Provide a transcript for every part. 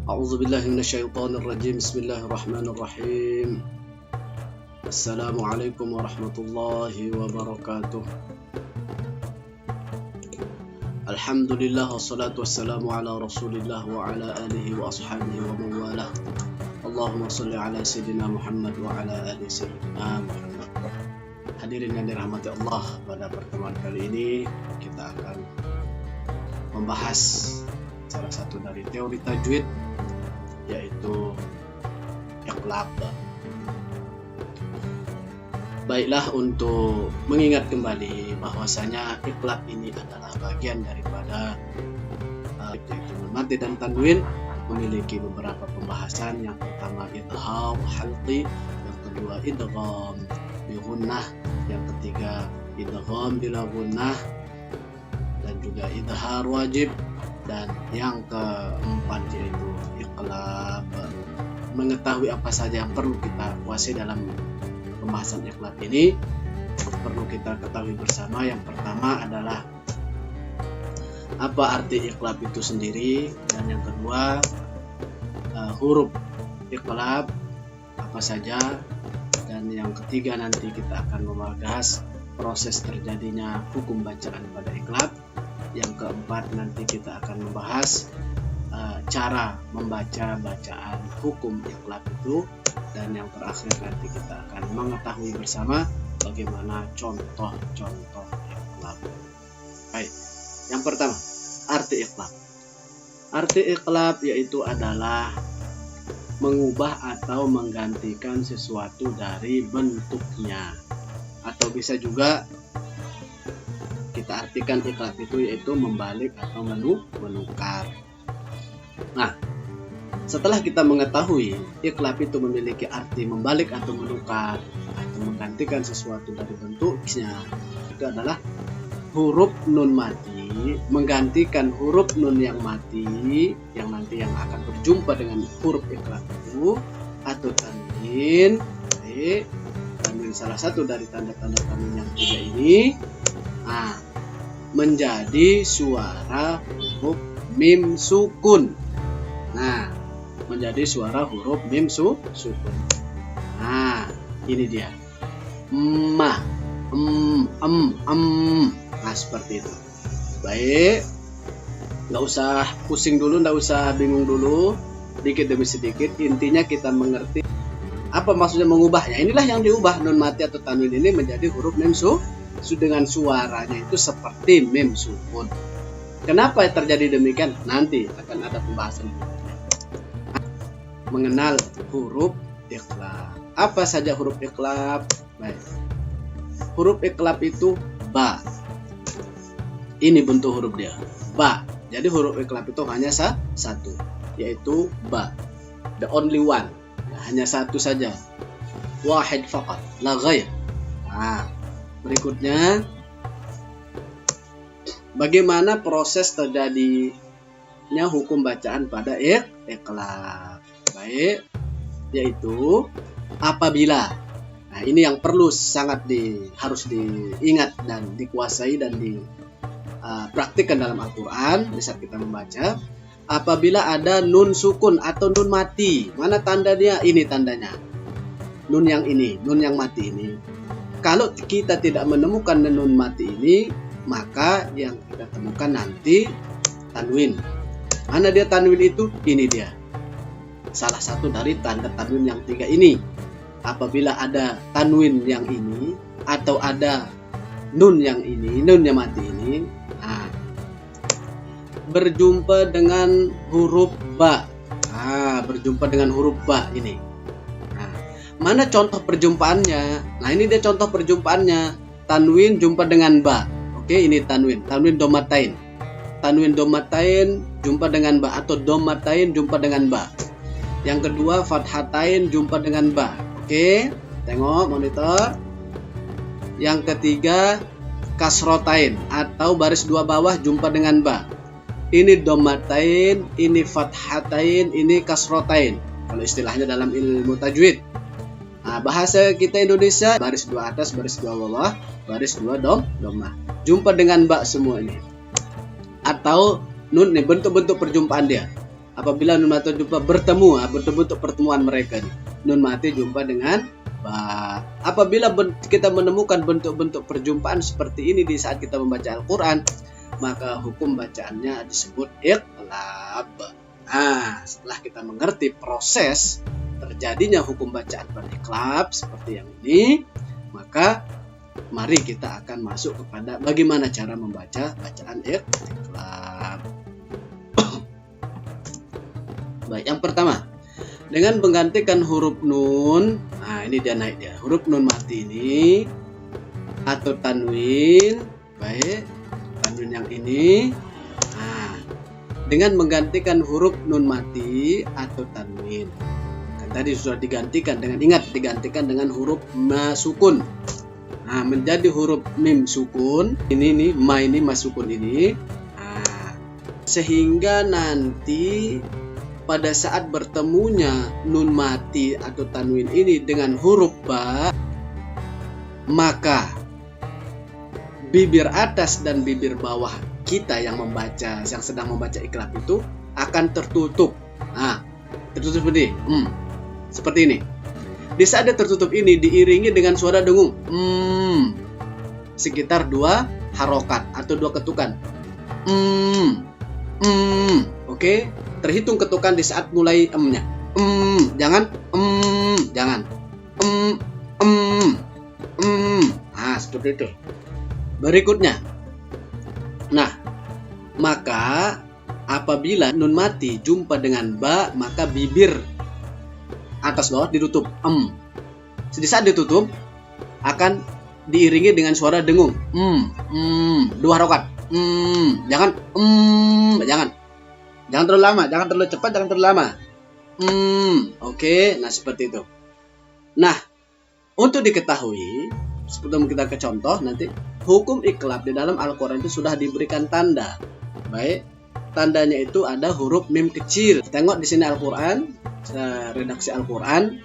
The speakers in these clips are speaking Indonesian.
أعوذ بالله من الشيطان الرجيم. بسم الله الرحمن الرحيم. السلام عليكم ورحمة الله وبركاته. الحمد لله والصلاة والسلام على رسول الله وعلى آله وأصحابه ومن والاه. اللهم صل على سيدنا Muhammad وعلى آل سيدنا Muhammad. Hadirin yang dirahmati Allah, pada pertemuan kali ini kita akan membahas salah satu dari teori tajwid, yaitu iqlab. Baiklah, untuk mengingat kembali bahwasanya iqlab ini adalah bagian daripada yaitu mati dan tanwin, memiliki beberapa pembahasan. Yang pertama idgham halqi, yang kedua idgham bi gunnah, yang ketiga idgham bila gunnah, dan juga idhar wajib, dan yang keempat yaitu iqlab. Mengetahui apa saja yang perlu kita kuasai dalam pembahasan iqlab ini, perlu kita ketahui bersama. Yang pertama adalah apa arti iqlab itu sendiri, dan yang kedua huruf iqlab apa saja, dan yang ketiga nanti kita akan membahas proses terjadinya hukum bacaan pada iqlab. Yang keempat nanti kita akan membahas cara membaca bacaan hukum iqlab itu, dan yang terakhir nanti kita akan mengetahui bersama bagaimana contoh-contoh iqlab. Baik, yang pertama arti iqlab. Arti iqlab yaitu adalah mengubah atau menggantikan sesuatu dari bentuknya, atau bisa juga kita artikan iqlab itu yaitu membalik atau menukar. Nah, setelah kita mengetahui iqlab itu memiliki arti membalik atau menukar atau menggantikan sesuatu dari bentuknya, itu adalah huruf nun mati menggantikan huruf nun yang mati, yang nanti yang akan berjumpa dengan huruf iqlab itu, atau tanwin. Tanwin salah satu dari tanda-tanda tanwin yang tiga ini. Nah, menjadi suara huruf mim sukun. Nah, menjadi suara huruf mim sukun. Nah, ini dia. Nah, seperti itu. Baik, nggak usah pusing dulu, nggak usah bingung dulu. Sedikit demi sedikit, intinya kita mengerti apa maksudnya mengubah. Ya, inilah yang diubah, nun mati atau tanwin ini menjadi huruf mim dengan suaranya itu seperti mim sukun. Kenapa terjadi demikian? Nanti akan ada pembahasan mengenal huruf iqlab. Apa saja huruf iqlab? Baik. Huruf iqlab itu ba. Ini bentuk huruf dia, ba. Jadi huruf iqlab itu hanya satu, yaitu ba. The only one. Nah, hanya satu saja. Wahid faqat, la ghair. Nah, berikutnya bagaimana proses terjadinya hukum bacaan pada iqlab. Baik, yaitu apabila. Nah, ini yang perlu sangat harus diingat dan dikuasai dan dipraktikkan dalam Al-Quran di saat kita membaca. Apabila ada nun sukun atau nun mati, mana tandanya? Ini tandanya. Nun yang ini, nun yang mati ini. Kalau kita tidak menemukan nun mati ini, maka yang kita temukan nanti tanwin. Mana dia tanwin itu? Ini dia. Salah satu dari tanda tanwin yang tiga ini. Apabila ada tanwin yang ini atau ada nun yang ini, nun yang mati ini, nah, berjumpa dengan huruf ba. Nah, berjumpa dengan huruf ba ini. Nah, mana contoh perjumpaannya? Nah, ini dia contoh perjumpaannya. Tanwin jumpa dengan ba. Oke, ini tanwin. Tanwin domatain. Tanwin domatain jumpa dengan ba, atau domatain jumpa dengan ba. Yang kedua fathatain jumpa dengan ba. Oke, tengok monitor. Yang ketiga kasrotain atau baris dua bawah jumpa dengan ba. Ini domatain, ini fathatain, ini kasrotain. Kalau istilahnya dalam ilmu tajwid. Nah, bahasa kita Indonesia baris dua atas, baris dua bawah, baris dua domah. Jumpa dengan ba semua ini. Atau nun nih bentuk-bentuk perjumpaan dia. apabila nun mati jumpa bertemu, bentuk pertemuan mereka nih. Nun mati jumpa dengan ba. Apabila kita menemukan bentuk-bentuk perjumpaan seperti ini di saat kita membaca Al-Quran, maka hukum bacaannya disebut iqlab. Nah, setelah kita mengerti proses terjadinya hukum bacaan beriqlab seperti yang ini, maka mari kita akan masuk kepada bagaimana cara membaca bacaan iqlab. Baik, yang pertama, dengan menggantikan huruf nun. Nah, ini dia naik dia. Huruf nun mati ini atau tanwin. Baik, tanwin yang ini. Nah, dengan menggantikan huruf nun mati atau tanwin. Kan tadi sudah digantikan dengan, ingat, digantikan dengan huruf ma sukun. Nah, menjadi huruf mim sukun. Ini nih, ma ini ma sukun ini. Nah, sehingga nanti pada saat bertemunya nun mati atau tanwin ini dengan huruf ba, maka bibir atas dan bibir bawah kita yang sedang membaca iqlab itu akan tertutup. Nah, tertutup seperti ini. Di saat dia tertutup ini diiringi dengan suara dengung, sekitar 2 harokat atau 2 ketukan. Oke. Terhitung ketukan di saat mulai nya. Jangan jangan. Nah, seperti itu. Berikutnya. Nah, maka apabila nun mati jumpa dengan ba, maka bibir atas bawah ditutup. Di saat ditutup akan diiringi dengan suara dengung. 2 harokat. Jangan Jangan terlalu lama, jangan terlalu cepat, jangan terlalu lama. Oke. Nah, seperti itu. Nah, untuk diketahui, sebelum kita ke contoh nanti, hukum iqlab di dalam Al-Quran itu sudah diberikan tanda. Baik, tandanya itu ada huruf mim kecil. Tengok di sini Al-Quran, redaksi Al-Quran.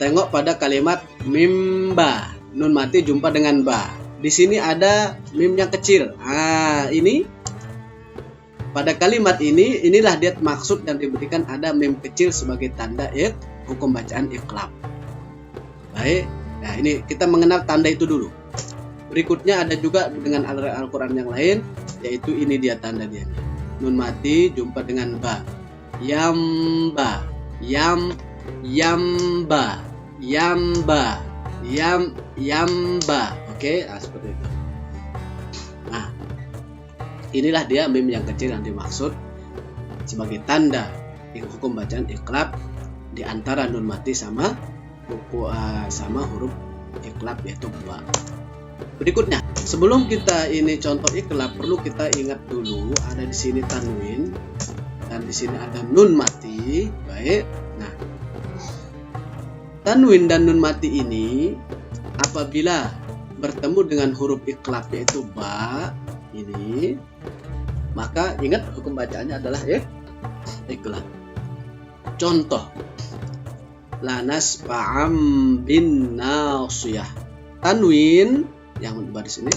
Tengok pada kalimat mim ba, nun mati jumpa dengan ba. Di sini ada mim yang kecil. Ini pada kalimat ini, inilah dia maksud yang diberikan ada mim kecil sebagai tanda hukum bacaan iqlab. Baik, nah ini kita mengenal tanda itu dulu. Berikutnya ada juga dengan Al-Quran yang lain, yaitu ini dia tanda dia. Nun mati jumpa dengan ba. Yamba, yamba, yamba. Oke, seperti itu. Nah, inilah dia mim yang kecil yang dimaksud sebagai tanda hukum bacaan iqlab di antara nun mati sama huruf iqlab yaitu ba. Berikutnya, sebelum kita ini contoh iqlab, perlu kita ingat dulu ada di sini tanwin dan di sini ada nun mati. Baik. Nah, tanwin dan nun mati ini apabila bertemu dengan huruf iqlab yaitu ba ini, maka ingat hukum bacaannya adalah iqlab. Contoh, lanas fa'am bin nasiyah. Tanwin yang baris ini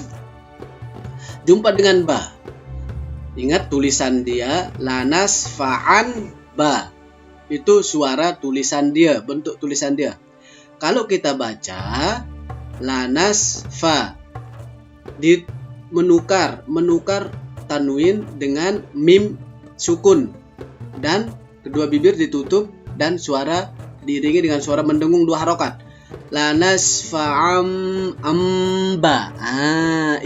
jumpa dengan ba. Ingat tulisan dia lanas fa'an ba. Itu suara tulisan dia, bentuk tulisan dia. Kalau kita baca lanas fa, menukar tanwin dengan mim sukun dan kedua bibir ditutup dan suara diiringi dengan suara mendengung 2 harokat. Lanas fa'am amba.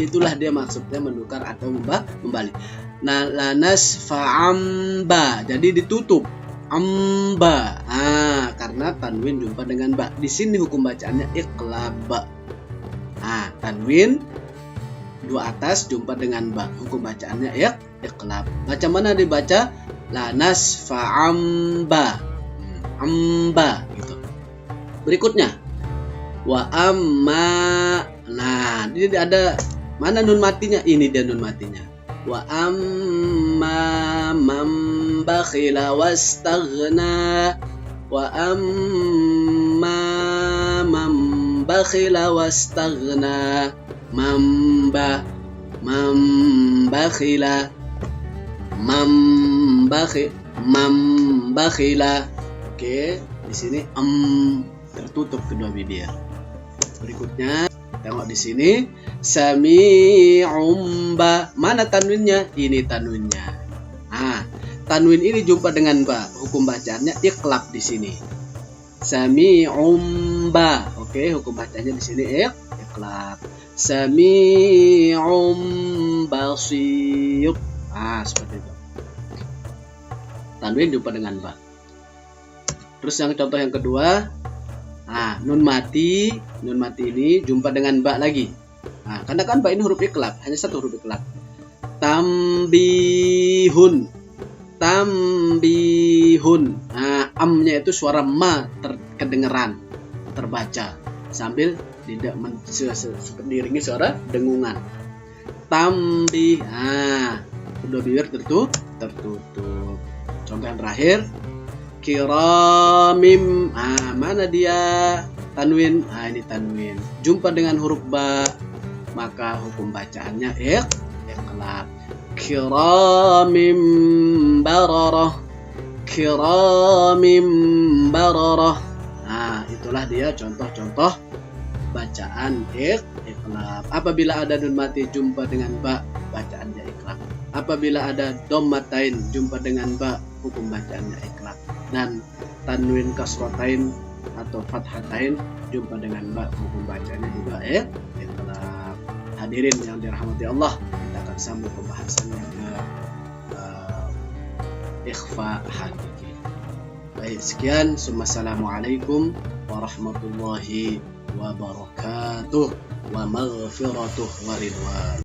Itulah dia maksudnya menukar atau membalik. Nah, lanas fa'amba, jadi ditutup amba. Karena tanwin jumpa dengan ba. Di sini hukum bacaannya iqlab. Tanwin 2 atas jumpa dengan ba, hukum bacaannya iqlab. Macam mana dibaca? Lanas fa'amba, amba gitu. Berikutnya wa amma. Nah, ini ada mana nun matinya? Ini dia nun matinya. Wa amma man bakhila wastaghna. Wa amma man bakhila wastaghna. Mamba bakhila, mambakhila. Oke, di sini tertutup kedua bibir. Berikutnya tengok di sini sami'um ba. Mana tanwinnya? Ini tanwinnya. Tanwin ini jumpa dengan ba. Hukum bacaannya iqlab di sini. Sami'um ba. Oke, hukum bacanya di sini iqlab. Sami'um basir. Seperti itu. Tanwin jumpa dengan ba. Terus yang contoh yang kedua, nun mati ini jumpa dengan ba lagi. Karena kan ba ini huruf iqlab, hanya satu huruf iqlab. Tambihun. Amnya itu suara ma kedengeran, terbaca sambil tidak diiringi suara dengungan. Tambih. Kedua bibir tertutup. Contoh yang terakhir, kiramim. Mana dia tanwin? Ini tanwin jumpa dengan huruf ba, maka hukum bacaannya iqlab. Kiramim bararah. Itulah dia contoh-contoh bacaan iqlab. Apabila ada nun mati jumpa dengan ba, bacaannya iqlab. Apabila ada dhammatain jumpa dengan ba, hukum bacaannya iqlab. Dan tanwin kasratain atau fathatain jumpa dengan ba, hukum bacanya juga iqlab. Hadirin yang dirahmati Allah, kita akan sambung pembahasannya ke ikhfa hakiki. Baik, sekian. Assalamualaikum warahmatullahi wabarakatuh wa maghfiratuh wa ridwan.